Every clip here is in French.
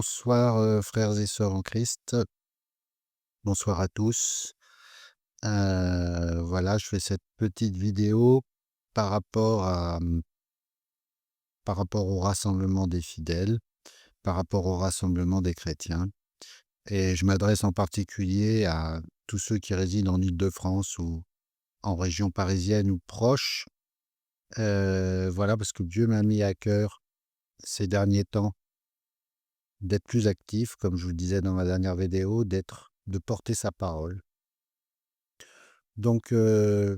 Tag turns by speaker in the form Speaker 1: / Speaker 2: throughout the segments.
Speaker 1: Bonsoir, frères et sœurs en Christ. Bonsoir à tous. Voilà, je fais cette petite vidéo par rapport par rapport au rassemblement des fidèles, par rapport au rassemblement des chrétiens et je m'adresse en particulier à tous ceux qui résident en Île-de-France ou en région parisienne ou proche. Voilà, parce que Dieu m'a mis à cœur ces derniers temps d'être plus actif, comme je vous le disais dans ma dernière vidéo, de porter sa parole. Donc, je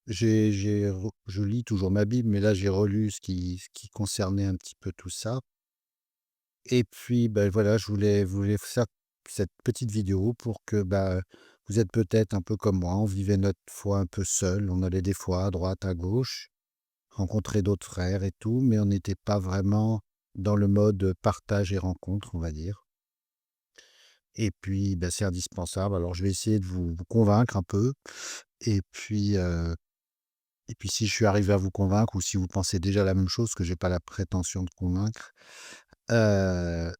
Speaker 1: lis toujours ma Bible, mais là, j'ai relu ce qui concernait un petit peu tout ça et puis, ben voilà, je voulais faire cette petite vidéo pour que, vous êtes peut-être un peu comme moi, on vivait notre foi un peu seul, on allait des fois à droite, à gauche, rencontrer d'autres frères et tout, mais on n'était pas vraiment dans le mode partage et rencontre, on va dire et puis, c'est indispensable. Alors je vais essayer de vous convaincre un peu et puis, si je suis arrivé à vous convaincre ou si vous pensez déjà la même chose, que j'ai pas la prétention de convaincre, heu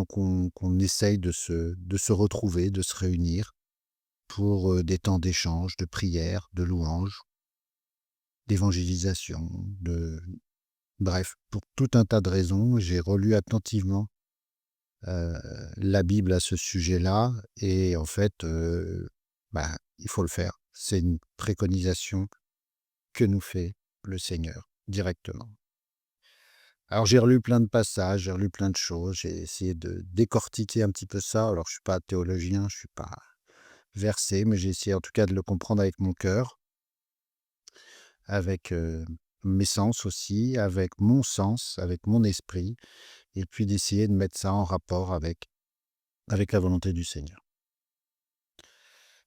Speaker 1: qu'on essaye de se retrouver, de se réunir pour, des temps d'échange, de prière, de louange, d'évangélisation, bref, pour tout un tas de raisons. J'ai relu attentivement, heu, la Bible à ce sujet-là et en fait, il faut le faire. C'est une préconisation que nous fait le Seigneur directement. Alors j'ai relu plein de passages, j'ai relu plein de choses, j'ai essayé de décortiquer un petit peu ça. Alors je suis pas théologien, je suis pas versé, mais j'ai essayé en tout cas de le comprendre avec mon cœur, avec, mes sens aussi, avec mon sens, avec mon esprit et puis d'essayer de mettre ça en rapport avec la volonté du Seigneur.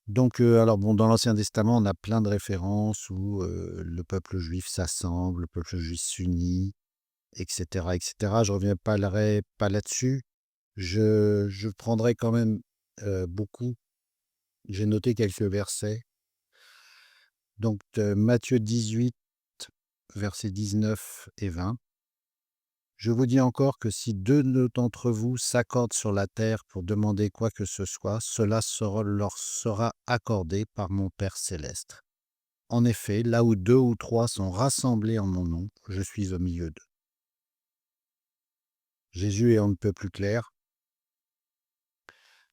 Speaker 1: Donc, alors bon, dans l'Ancien Testament, on a plein de références où, le peuple juif s'assemble, le peuple juif s'unit et cetera et cetera. Je reviendrai pas là-dessus. Je prendrai quand même, beaucoup j'ai noté quelques versets. Donc, Matthieu 18, versets 19 et 20. «Je vous dis encore que si 2 d'entre vous s'accordent sur la terre pour demander quoi que ce soit, cela leur sera accordé par mon Père céleste. En effet, là où 2 ou 3 sont rassemblés en mon nom, je suis au milieu d'eux.» Jésus est on ne peut plus clair.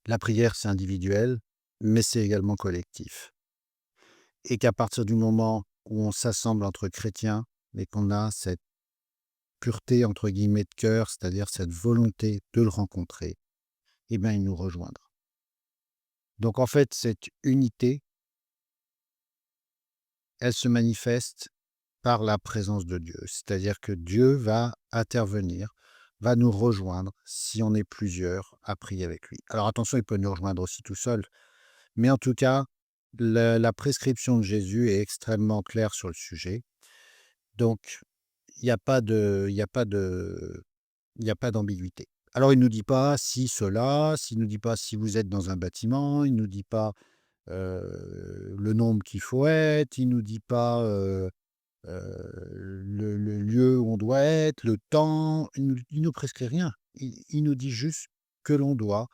Speaker 1: La prière, c'est individuel, mais c'est également collectif. Et qu'à partir du moment où on s'assemble entre chrétiens et qu'on a cette «pureté» entre guillemets de cœur, c'est-à-dire cette volonté de le rencontrer, il nous rejoindra. Donc en fait, cette unité, elle se manifeste par la présence de Dieu. C'est-à-dire que Dieu va intervenir, va nous rejoindre si on est plusieurs à prier avec lui. Alors attention, il peut nous rejoindre aussi tout seul, mais en tout cas, la prescription de Jésus est extrêmement claire sur le sujet. Donc il y a pas de il y a pas de il y a pas d'ambiguïté. Alors il nous dit pas si cela, il nous dit pas si vous êtes dans un bâtiment, il nous dit pas, le nombre qu'il faut être, il nous dit pas, le lieu où on doit être, le temps, il nous prescrit rien. Il nous dit juste que l'on doit,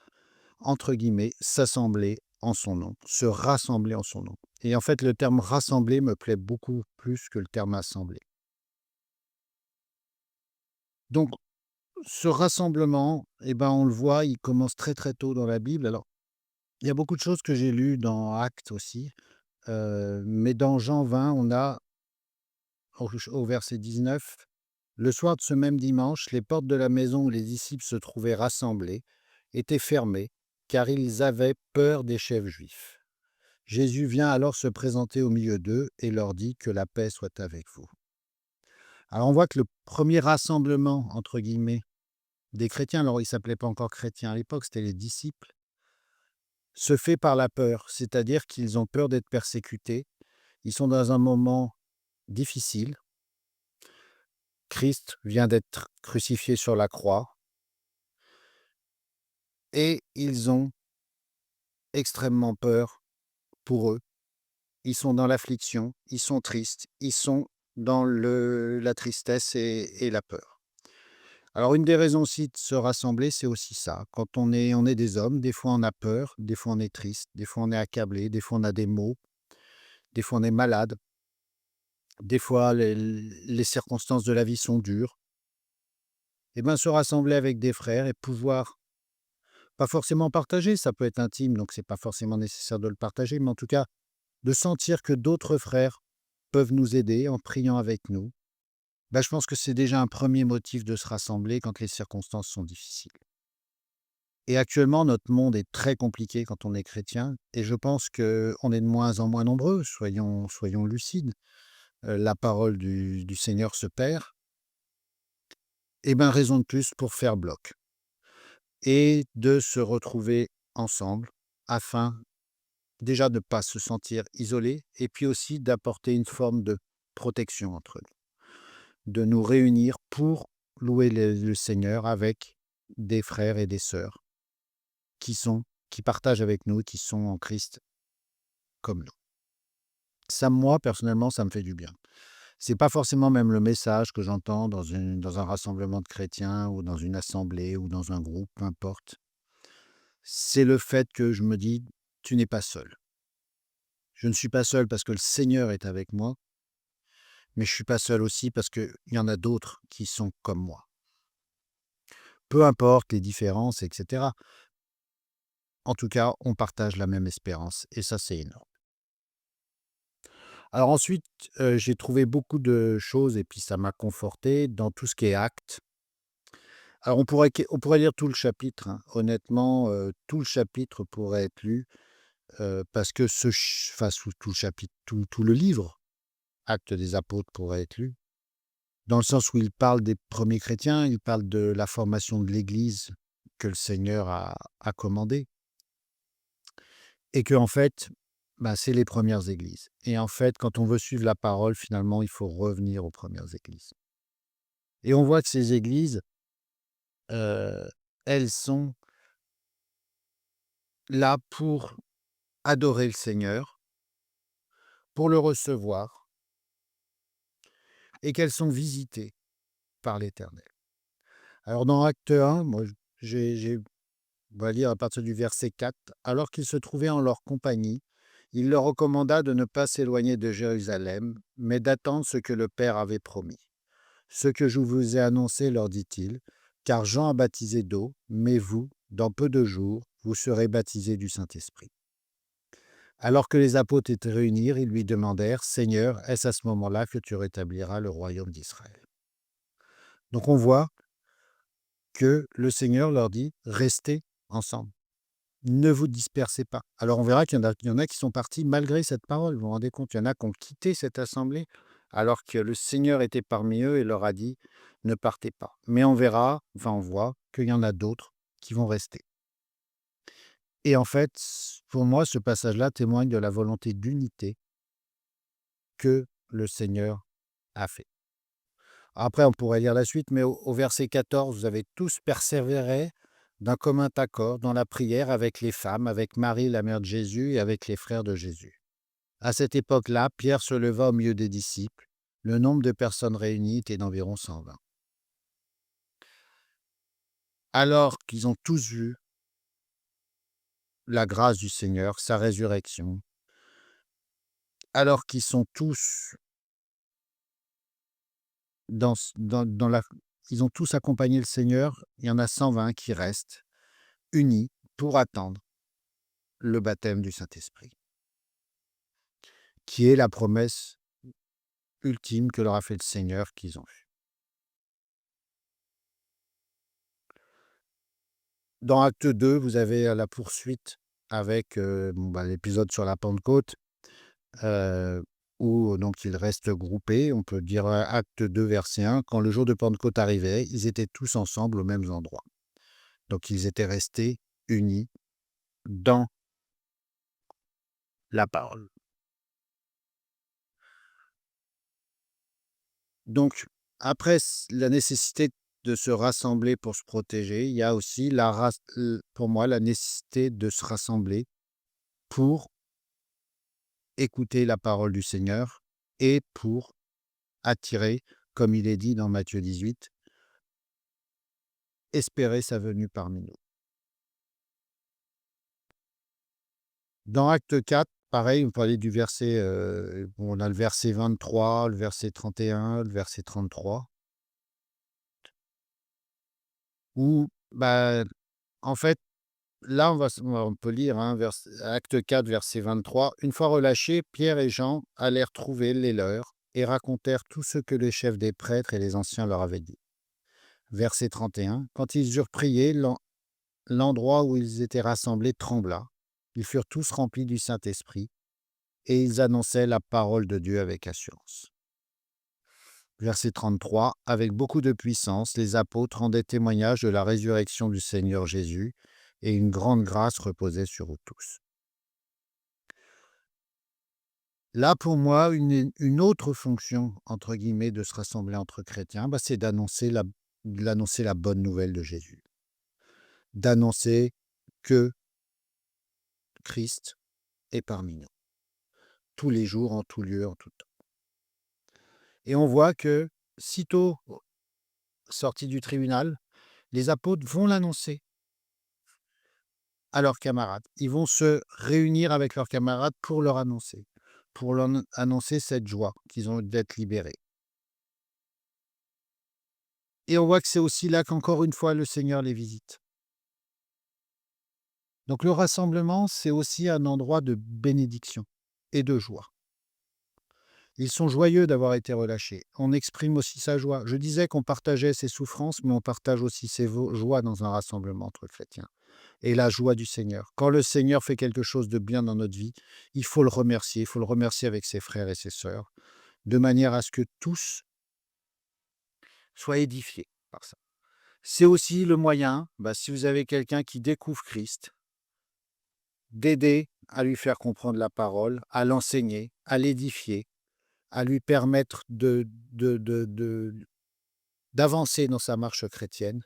Speaker 1: entre guillemets, «s'assembler en son nom», se rassembler en son nom et en fait, le terme «rassembler» me plaît beaucoup plus que le terme «assembler». Donc ce rassemblement on le voit, il commence très, très tôt dans la Bible. Alors, il y a beaucoup de choses que j'ai lues dans Actes aussi, mais dans Jean 20, on a au verset 19: «Le soir de ce même dimanche, les portes de la maison où les disciples se trouvaient rassemblés étaient fermées, car ils avaient peur des chefs juifs. Jésus vient alors se présenter au milieu d'eux et leur dit: "Que la paix soit avec vous".» Alors on voit que le premier «rassemblement» entre guillemets des chrétiens, alors ils s'appelaient pas encore chrétiens à l'époque, c'était les disciples, se fait par la peur, c'est-à-dire qu'ils ont peur d'être persécutés. Ils sont dans un moment difficile. Christ vient d'être crucifié sur la croix et ils ont extrêmement peur pour eux. Ils sont dans l'affliction, ils sont tristes, ils sont dans la tristesse et la peur. Alors une des raisons aussi de se rassembler, c'est aussi ça. Quand on est des hommes, des fois on a peur, des fois on est triste, des fois on est accablé, des fois on a des maux, des fois on est malade, des fois les circonstances de la vie sont dures. Et ben, se rassembler avec des frères et pouvoir, pas forcément partager, ça peut être intime, donc c'est pas forcément nécessaire de le partager, mais en tout cas, de sentir que d'autres frères peuvent nous aider en priant avec nous, bah, je pense que c'est déjà un premier motif de se rassembler quand les circonstances sont difficiles. Et actuellement, notre monde est très compliqué quand on est chrétien et je pense qu'on est de moins en moins nombreux, soyons lucides. La parole du Seigneur se perd et ben, raison de plus pour faire bloc et de se retrouver ensemble afin déjà de ne pas se sentir isolé et puis aussi d'apporter une forme de protection entre nous. De nous réunir pour louer le Seigneur avec des frères et des sœurs qui partagent avec nous, qui sont en Christ comme nous. Ça, moi, personnellement, ça me fait du bien. C'est pas forcément même le message que j'entends dans un rassemblement de chrétiens ou dans une assemblée ou dans un groupe, peu importe. C'est le fait que je me dis: «Tu n'es pas seul». Je ne suis pas seul parce que le Seigneur est avec moi, mais je suis pas seul aussi parce qu'il y en a d'autres qui sont comme moi. Peu importe les différences et cetera. En tout cas, on partage la même espérance et ça, c'est énorme. Alors ensuite, j'ai trouvé beaucoup de choses et puis ça m'a conforté dans tout ce qui est actes. Alors on pourrait lire tout le chapitre, hein. Honnêtement, tout le chapitre pourrait être lu, parce que sous tout le chapitre, tout le livre, Actes des apôtres pourrait être lu. Dans le sens où il parle des premiers chrétiens, il parle de la formation de l'Église que le Seigneur a commandée et que en fait, bah, c'est les premières églises et en fait, quand on veut suivre la parole, finalement, il faut revenir aux premières églises et on voit que ces églises, heu, elles sont là pour adorer le Seigneur, pour le recevoir et qu'elles sont visitées par l'Éternel. Alors dans Acte 1, moi, j'ai on va lire à partir du verset 4. Alors qu'ils se trouvaient en leur compagnie, il leur recommanda de ne pas s'éloigner de Jérusalem, mais d'attendre ce que le Père avait promis. Ce que je vous ai annoncé, leur dit-il, car Jean a baptisé d'eau, mais vous, dans peu de jours, vous serez baptisés du Saint-Esprit. Alors que les apôtres étaient réunis, ils lui demandèrent, Seigneur, est-ce à ce moment-là que tu rétabliras le royaume d'Israël? Donc on voit que le Seigneur leur dit, restez ensemble. Ne vous dispersez pas. Alors on verra qu'il y en a qui sont partis malgré cette parole. Vous vous rendez compte, il y en a qui ont quitté cette assemblée alors que le Seigneur était parmi eux et leur a dit: «Ne partez pas». Mais on verra, enfin on voit qu'il y en a d'autres qui vont rester. Et en fait, pour moi, ce passage-là témoigne de la volonté d'unité que le Seigneur a fait. Après, on pourrait lire la suite, mais au verset 14, vous avez tous persévéré d'un commun accord dans la prière avec les femmes, avec Marie, la mère de Jésus, et avec les frères de Jésus. À cette époque-là, Pierre se leva au milieu des disciples. Le nombre de personnes réunies était d'environ 120. Alors qu'ils ont tous vu la grâce du Seigneur, sa résurrection, alors qu'ils sont tous dans la... Ils ont tous accompagné le Seigneur, il y en a 120 qui restent unis pour attendre le baptême du Saint-Esprit, qui est la promesse ultime que leur a fait le Seigneur qu'ils ont eue. Dans Acte 2, vous avez la poursuite avec l'épisode sur la Pentecôte, heu, où donc ils restent groupés. On peut dire, Acte 2, verset 1, quand le jour de Pentecôte arrivait, ils étaient tous ensemble aux mêmes endroits. Donc ils étaient restés unis dans la parole. Donc après la nécessité de se rassembler pour se protéger, il y a aussi pour moi, la nécessité de se rassembler pour écouter la parole du Seigneur et pour attirer, comme il est dit dans Matthieu 18, espérer sa venue parmi nous. Dans Acte 4, pareil, on parlait du verset, on a le verset 23, le verset 31, le verset 33, où, bah, en fait, là, on peut lire, hein, Acte 4, verset 23. Une fois relâchés, Pierre et Jean allèrent trouver les leurs et racontèrent tout ce que les chefs des prêtres et les anciens leur avaient dit. Verset 31. Quand ils eurent prié, l'endroit où ils étaient rassemblés trembla. Ils furent tous remplis du Saint-Esprit et ils annonçaient la parole de Dieu avec assurance. Verset 33. Avec beaucoup de puissance, les apôtres rendaient témoignage de la résurrection du Seigneur Jésus, et une grande grâce reposait sur eux tous. Là, pour moi, une autre fonction, entre guillemets, de se rassembler entre chrétiens, c'est d'annoncer la bonne nouvelle de Jésus. D'annoncer que Christ est parmi nous, tous les jours, en tout lieu, en tout temps. Et on voit que, sitôt sortis du tribunal, les apôtres vont l'annoncer à leurs camarades. Ils vont se réunir avec leurs camarades pour leur annoncer, annoncer cette joie qu'ils ont d'être libérés. Et on voit que c'est aussi là qu'encore une fois, le Seigneur les visite. Donc le rassemblement, c'est aussi un endroit de bénédiction et de joie. Ils sont joyeux d'avoir été relâchés. On exprime aussi sa joie. Je disais qu'on partageait ses souffrances, mais on partage aussi ses joies dans un rassemblement entre chrétiens. Et la joie du Seigneur. Quand le Seigneur fait quelque chose de bien dans notre vie, il faut le remercier. Il faut le remercier avec ses frères et ses sœurs, de manière à ce que tous soient édifiés par ça. C'est aussi le moyen, si vous avez quelqu'un qui découvre Christ, d'aider à lui faire comprendre la parole, à l'enseigner, à l'édifier, à lui permettre d'avancer dans sa marche chrétienne,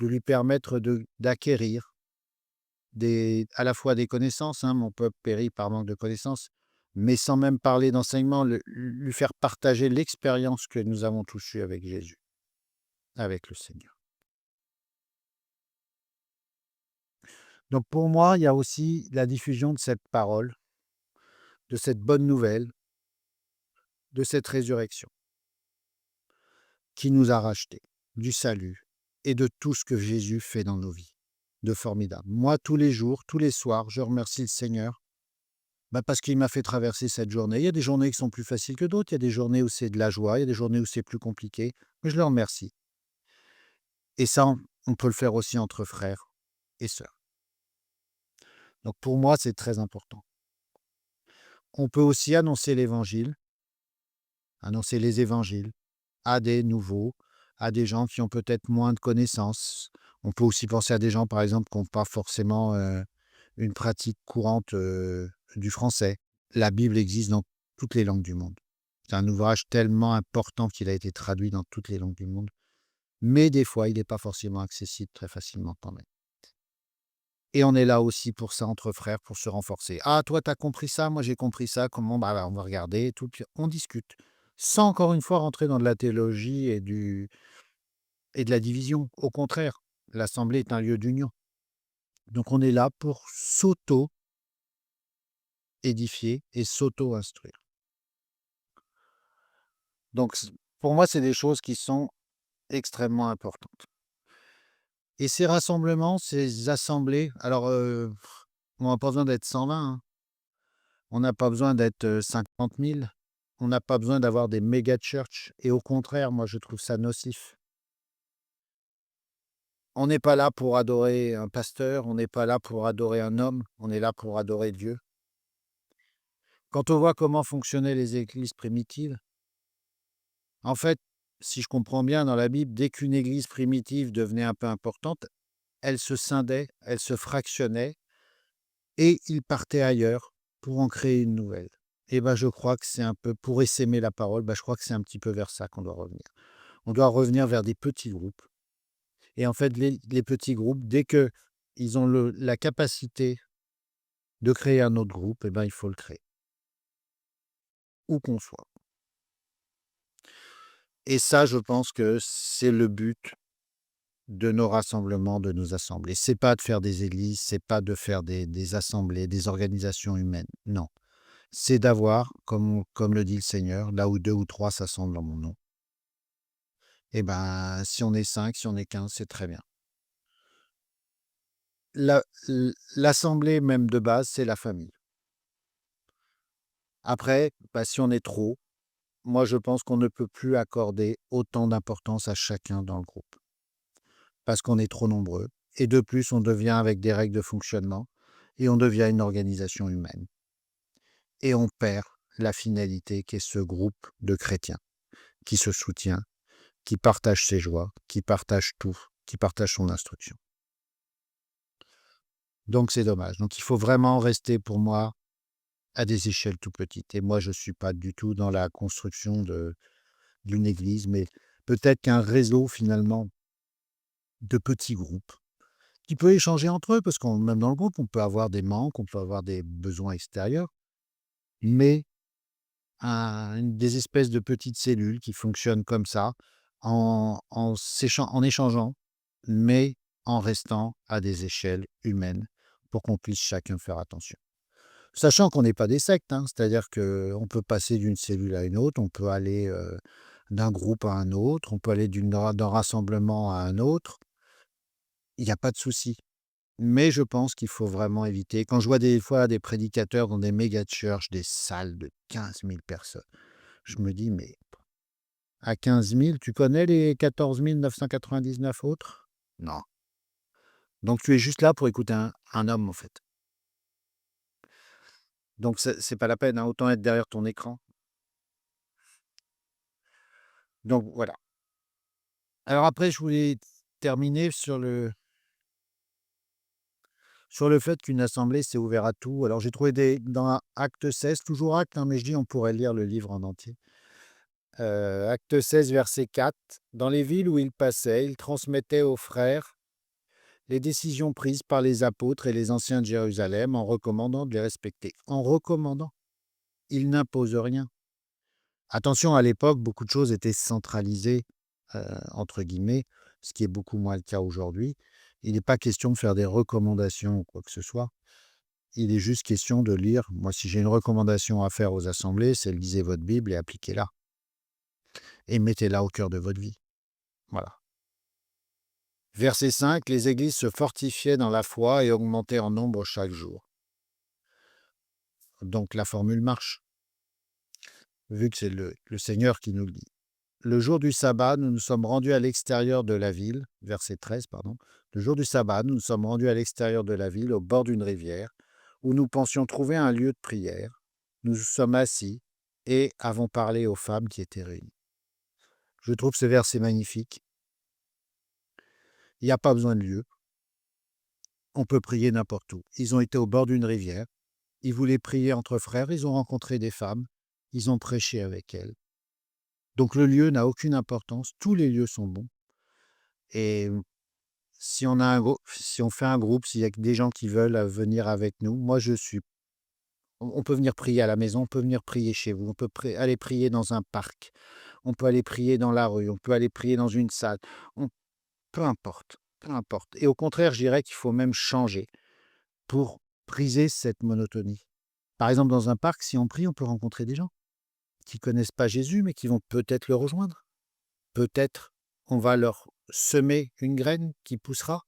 Speaker 1: de lui permettre d'acquérir à la fois des connaissances, hein, mon peuple périt par manque de connaissances, mais sans même parler d'enseignement, lui faire partager l'expérience que nous avons tous eue avec Jésus, avec le Seigneur. Donc pour moi, il y a aussi la diffusion de cette parole, de cette bonne nouvelle, de cette résurrection qui nous a rachetés, du salut et de tout ce que Jésus fait dans nos vies, de formidable. Moi, tous les jours, tous les soirs, je remercie le Seigneur parce qu'il m'a fait traverser cette journée. Il y a des journées qui sont plus faciles que d'autres, il y a des journées où c'est de la joie, il y a des journées où c'est plus compliqué, mais je le remercie. Et ça, on peut le faire aussi entre frères et sœurs. Donc pour moi, c'est très important. On peut aussi annoncer l'évangile, annoncer les évangiles à des nouveaux, à des gens qui ont peut-être moins de connaissances. On peut aussi penser à des gens, par exemple, qui n'ont pas forcément une pratique courante du français. La Bible existe dans toutes les langues du monde. C'est un ouvrage tellement important qu'il a été traduit dans toutes les langues du monde. Mais des fois, il n'est pas forcément accessible très facilement quand même. Et on est là aussi pour ça, entre frères, pour se renforcer. Ah, toi, tu as compris ça, moi j'ai compris ça, comment? On va regarder, et tout, puis on discute. Sans encore une fois rentrer dans de la théologie et de la division. Au contraire, l'assemblée est un lieu d'union. Donc on est là pour s'auto-édifier et s'auto-instruire. Donc pour moi, c'est des choses qui sont extrêmement importantes. Et ces rassemblements, ces assemblées, alors on n'a pas besoin d'être 120, hein. On n'a pas besoin d'être 50 000. On n'a pas besoin d'avoir des méga church. Et au contraire, moi, je trouve ça nocif. On n'est pas là pour adorer un pasteur, on n'est pas là pour adorer un homme, on est là pour adorer Dieu. Quand on voit comment fonctionnaient les églises primitives, en fait, si je comprends bien dans la Bible, dès qu'une église primitive devenait un peu importante, elle se scindait, elle se fractionnait et ils partaient ailleurs pour en créer une nouvelle. Et je crois que c'est un peu, pour essaimer la parole, je crois que c'est un petit peu vers ça qu'on doit revenir. On doit revenir vers des petits groupes. Et en fait, les petits groupes, dès qu'ils ont la capacité de créer un autre groupe, il faut le créer, où qu'on soit. Et ça, je pense que c'est le but de nos rassemblements, de nos assemblées. C'est pas de faire des églises, c'est pas de faire des assemblées, des organisations humaines, non. C'est d'avoir, comme le dit le Seigneur: «Là où 2 ou 3 s'assemblent en mon nom». Et ben, si on est 5, si on est 15, c'est très bien. L'assemblée même de base, c'est la famille. Après, bah, si on est trop, moi je pense qu'on ne peut plus accorder autant d'importance à chacun dans le groupe, parce qu'on est trop nombreux et de plus, on devient avec des règles de fonctionnement et on devient une organisation humaine et on perd la finalité qui est ce groupe de chrétiens qui se soutient, qui partage ses joies, qui partage tout, qui partage son instruction. Donc c'est dommage. Donc il faut vraiment rester pour moi à des échelles tout petites et moi je suis pas du tout dans la construction d'une église, mais peut-être qu'un réseau finalement de petits groupes qui peut échanger entre eux parce qu'on même dans le groupe, on peut avoir des manques, on peut avoir des besoins extérieurs, mais des espèces de petites cellules qui fonctionnent comme ça en échangeant, mais en restant à des échelles humaines pour qu'on puisse chacun faire attention. Sachant qu'on n'est pas des sectes, hein, c'est-à-dire qu'on peut passer d'une cellule à une autre, on peut aller, d'un groupe à un autre, on peut aller d'un rassemblement à un autre. Il y a pas de souci. Mais je pense qu'il faut vraiment éviter quand je vois des fois des prédicateurs dans des méga church, des salles de 15 000 personnes, je me dis: «Mais à 15 000, tu connais les 14 999 autres? Non. Donc tu es juste là pour écouter un homme, en fait. Donc c'est pas la peine, hein, autant être derrière ton écran». Donc voilà. Alors après, je voulais terminer sur le fait qu'une assemblée, c'est ouvert à tout. Alors j'ai trouvé dans Acte 16, toujours Acte, hein, mais je dis on pourrait lire le livre en entier. Acte 16, verset 4. Dans les villes où il passait, il transmettait aux frères les décisions prises par les apôtres et les anciens de Jérusalem en recommandant de les respecter. En recommandant. Il n'impose rien. Attention, à l'époque, beaucoup de choses étaient centralisées, entre guillemets, ce qui est beaucoup moins le cas aujourd'hui. Il n'est pas question de faire des recommandations ou quoi que ce soit. Il est juste question de lire. Moi, si j'ai une recommandation à faire aux assemblées, c'est lisez votre Bible et appliquez-la. Et mettez-la au cœur de votre vie. Voilà. Verset 5, les églises se fortifiaient dans la foi et augmentaient en nombre chaque jour. Donc la formule marche, vu que c'est le Seigneur qui nous le dit. Le jour du sabbat, nous nous sommes rendus à l'extérieur de la ville, verset 13, pardon. Le jour du sabbat, nous nous sommes rendus à l'extérieur de la ville, au bord d'une rivière, où nous pensions trouver un lieu de prière. Nous nous sommes assis et avons parlé aux femmes qui étaient réunies. Je trouve ce verset magnifique. Il n'y a pas besoin de lieu. On peut prier n'importe où. Ils ont été au bord d'une rivière. Ils voulaient prier entre frères. Ils ont rencontré des femmes. Ils ont prêché avec elles. Donc le lieu n'a aucune importance. Tous les lieux sont bons. Et si on fait un groupe, s'il y a des gens qui veulent venir avec nous, moi je suis. On peut venir prier à la maison, on peut venir prier chez vous, on peut aller prier dans un parc, on peut aller prier dans la rue, on peut aller prier dans une salle. On- Peu importe, peu importe. Et au contraire, je dirais qu'il faut même changer pour briser cette monotonie. Par exemple, dans un parc, si on prie, on peut rencontrer des gens qui connaissent pas Jésus, mais qui vont peut-être le rejoindre. Peut-être on va leur semer une graine qui poussera.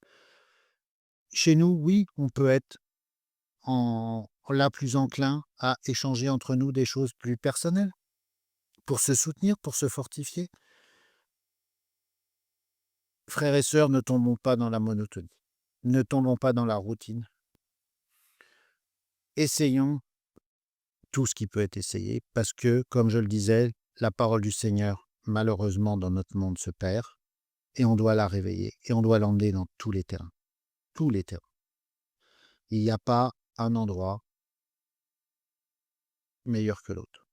Speaker 1: Chez nous, oui, on peut être là plus enclin à échanger entre nous des choses plus personnelles, pour se soutenir, pour se fortifier. Frères et sœurs, ne tombons pas dans la monotonie, ne tombons pas dans la routine. Essayons tout ce qui peut être essayé, parce que, comme je le disais, la parole du Seigneur, malheureusement, dans notre monde se perd, et on doit la réveiller, et on doit l'emmener dans tous les terrains. Tous les terrains. Il n'y a pas un endroit meilleur que l'autre.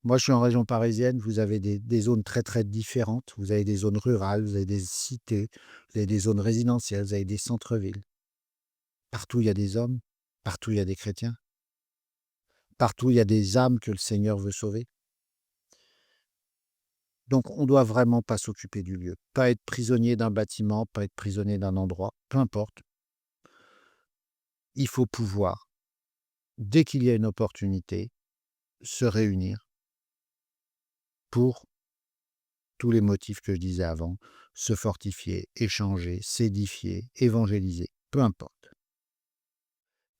Speaker 1: Moi, je suis en région parisienne, vous avez des zones très, très différentes. Vous avez des zones rurales, vous avez des cités, vous avez des zones résidentielles, vous avez des centres-villes. Partout, il y a des hommes, partout, il y a des chrétiens, partout, il y a des âmes que le Seigneur veut sauver. Donc on doit vraiment pas s'occuper du lieu, pas être prisonnier d'un bâtiment, pas être prisonnier d'un endroit, peu importe. Il faut pouvoir, dès qu'il y a une opportunité, se réunir pour tous les motifs que je disais avant, se fortifier, échanger, s'édifier, évangéliser, peu importe.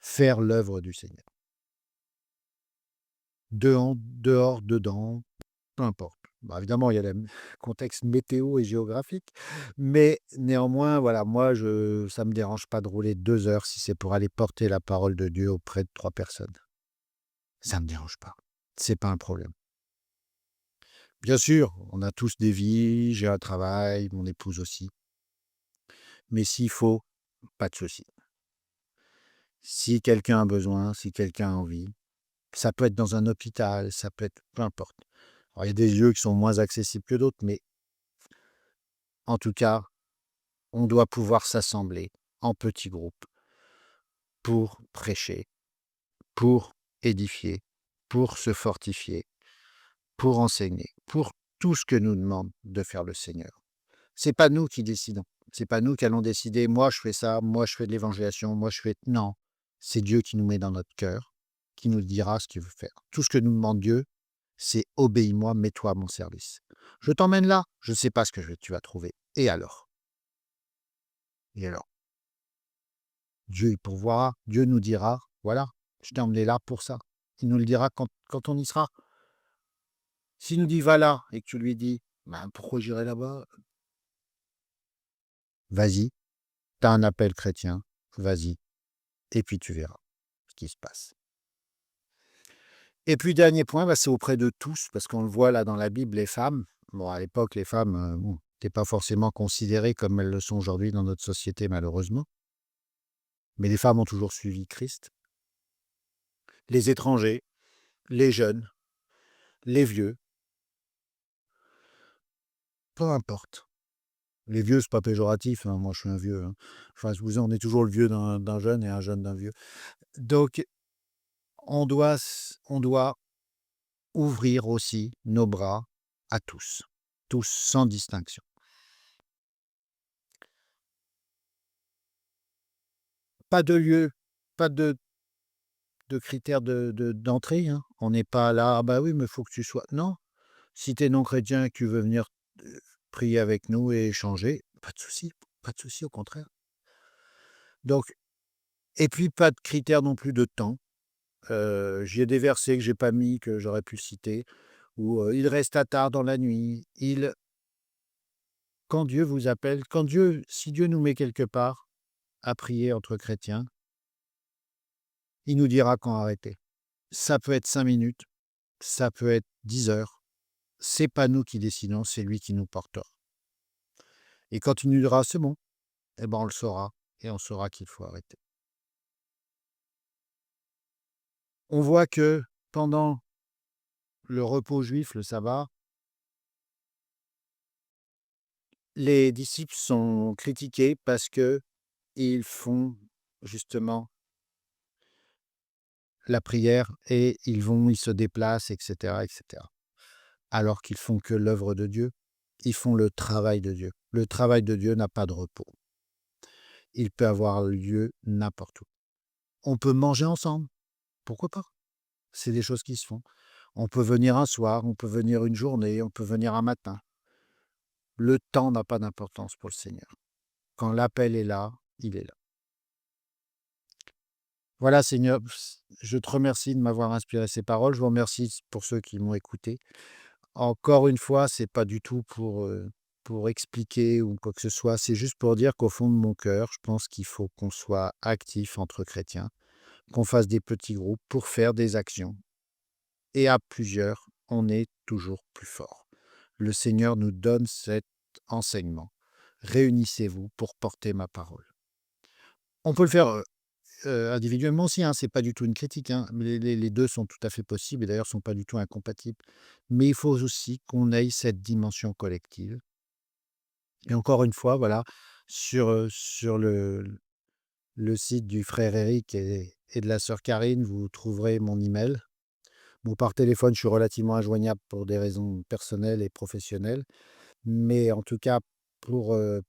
Speaker 1: Faire l'œuvre du Seigneur. Dehors, dedans, peu importe. Bah, évidemment, il y a le contexte météo et géographique, mais néanmoins, voilà, moi, ça me dérange pas de rouler 2 heures si c'est pour aller porter la parole de Dieu auprès de 3 personnes. Ça me dérange pas. C'est pas un problème. Bien sûr, on a tous des vies, j'ai un travail, mon épouse aussi, mais s'il faut, pas de souci. Si quelqu'un a besoin, si quelqu'un a envie, ça peut être dans un hôpital, ça peut être peu importe. Alors il y a des lieux qui sont moins accessibles que d'autres, mais en tout cas, on doit pouvoir s'assembler en petits groupes pour prêcher, pour édifier, pour se fortifier, pour enseigner, pour tout ce que nous demande de faire le Seigneur. C'est pas nous qui décidons. C'est pas nous qui allons décider: «Moi, je fais ça, moi, je fais de l'évangélisation, moi, je fais» non, c'est Dieu qui nous met dans notre cœur, qui nous dira ce qu'il veut faire. Tout ce que nous demande Dieu, c'est: «Obéis-moi, mets-toi à mon service. Je t'emmène là, je ne sais pas ce que tu vas trouver. Et alors? Et alors?» Dieu, il pourvoira, Dieu nous dira: «Voilà, je t'ai emmené là pour ça». Il nous le dira quand on y sera. S'il nous dit: «Va là» et que tu lui dis: «Ben, pourquoi j'irai là-bas?» Vas-y, tu as un appel chrétien, vas-y, et puis tu verras ce qui se passe. Et puis dernier point, bah, c'est auprès de tous, parce qu'on le voit là dans la Bible, les femmes. Bon, à l'époque, les femmes, bon, n'étaient pas forcément considérées comme elles le sont aujourd'hui dans notre société, malheureusement. Mais les femmes ont toujours suivi Christ. Les étrangers, les jeunes, les vieux, peu importe. Les vieux, c'est pas péjoratif, hein, moi je suis un vieux, hein. Enfin, je vous dis, on est toujours le vieux d'un jeune et un jeune d'un vieux. Donc, on doit ouvrir aussi nos bras à tous sans distinction. Pas de lieu, pas de critères d'entrée, hein. On n'est pas là: «Ah bah oui, mais il faut que tu sois» non, si tu es non chrétien et que tu veux venir, prier avec nous et échanger, pas de souci, au contraire. Donc et puis pas de critères non plus de temps. J'ai des versets que j'ai pas mis, que j'aurais pu citer, où, «Il resta tard dans la nuit», quand Dieu vous appelle, si Dieu nous met quelque part à prier entre chrétiens, il nous dira quand arrêter. Ça peut être 5 minutes, ça peut être 10 heures. C'est pas nous qui décidons, c'est lui qui nous portera. Et quand il nous dira: «C'est bon», eh ben, on le saura et on saura qu'il faut arrêter. On voit que pendant le repos juif, le sabbat, les disciples sont critiqués parce que ils font justement la prière et ils se déplacent et cetera. Alors qu'ils font que l'œuvre de Dieu, ils font le travail de Dieu. Le travail de Dieu n'a pas de repos. Il peut avoir lieu n'importe où. On peut manger ensemble, pourquoi pas? C'est des choses qui se font. On peut venir un soir, on peut venir une journée, on peut venir un matin. Le temps n'a pas d'importance pour le Seigneur. Quand l'appel est là, il est là. Voilà Seigneur, je te remercie de m'avoir inspiré ces paroles. Je vous remercie pour ceux qui m'ont écouté. Encore une fois, c'est pas du tout pour expliquer ou quoi que ce soit. C'est juste pour dire qu'au fond de mon cœur, je pense qu'il faut qu'on soit actif entre chrétiens, qu'on fasse des petits groupes pour faire des actions. Et à plusieurs, on est toujours plus fort. Le Seigneur nous donne cet enseignement. Réunissez-vous pour porter ma parole. On peut le faire individuellement aussi, hein, c'est pas du tout une critique, hein. Les 2 sont tout à fait possibles et d'ailleurs sont pas du tout incompatibles. Mais il faut aussi qu'on ait cette dimension collective et encore une fois, voilà, sur le site du frère Éric et de la sœur Karine, vous trouverez mon email Bon, par téléphone, je suis relativement injoignable pour des raisons personnelles et professionnelles, mais en tout cas,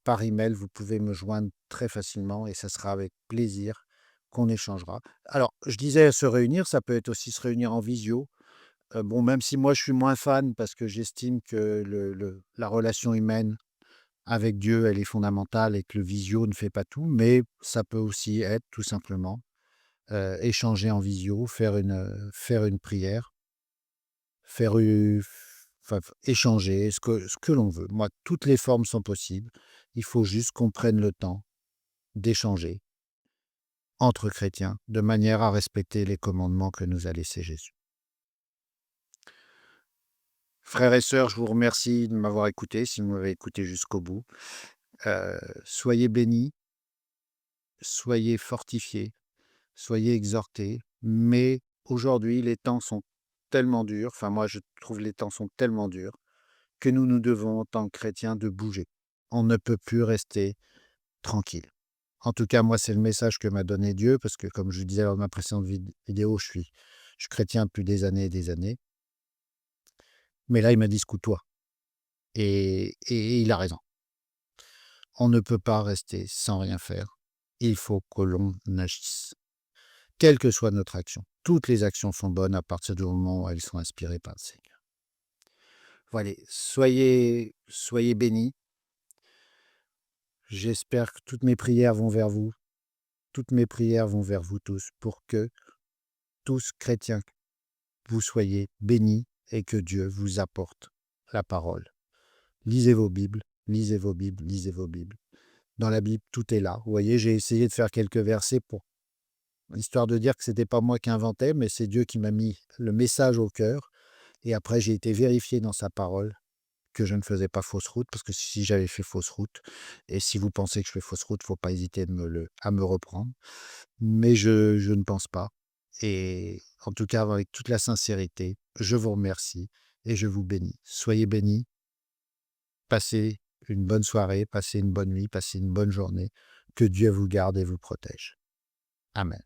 Speaker 1: par email, vous pouvez me joindre très facilement et ça sera avec plaisir qu'on échangera. Alors, je disais se réunir, ça peut être aussi se réunir en visio. Bon, même si moi je suis moins fan parce que j'estime que le la relation humaine avec Dieu, elle est fondamentale et que le visio ne fait pas tout, mais ça peut aussi être tout simplement, échanger en visio, faire une prière, faire u enfin, échanger, ce que l'on veut. Moi, toutes les formes sont possibles. Il faut juste qu'on prenne le temps d'échanger entre chrétiens, de manière à respecter les commandements que nous a laissés Jésus. Frères et sœurs, je vous remercie de m'avoir écouté, si vous m'avez écouté jusqu'au bout. Soyez bénis, soyez fortifiés, soyez exhortés, mais aujourd'hui, les temps sont tellement durs, enfin moi je trouve les temps sont tellement durs, que nous devons, en tant que chrétiens, de bouger. On ne peut plus rester tranquille. En tout cas, moi, c'est le message que m'a donné Dieu, parce que comme je disais dans ma précédente vidéo, je suis chrétien depuis des années et des années. Mais là, il m'a dit: «Secoue-toi» et il a raison. On ne peut pas rester sans rien faire. Il faut que l'on agisse, quelle que soit notre action. Toutes les actions sont bonnes à partir du moment où elles sont inspirées par le Seigneur. Voilà, soyez bénis. J'espère que toutes mes prières vont vers vous. Toutes mes prières vont vers vous tous pour que, tous chrétiens, vous soyez bénis et que Dieu vous apporte la parole. Lisez vos Bibles, lisez vos Bibles, lisez vos Bibles. Dans la Bible, tout est là. Vous voyez, j'ai essayé de faire quelques versets pour histoire de dire que c'était pas moi qui inventais, mais c'est Dieu qui m'a mis le message au cœur. Et après, j'ai été vérifié dans sa parole que je ne faisais pas fausse route, parce que si j'avais fait fausse route, et si vous pensez que je fais fausse route, faut pas hésiter à me reprendre. Mais je ne pense pas. Et en tout cas, avec toute la sincérité, je vous remercie et je vous bénis. Soyez bénis, passez une bonne soirée, passez une bonne nuit, passez une bonne journée. Que Dieu vous garde et vous protège. Amen.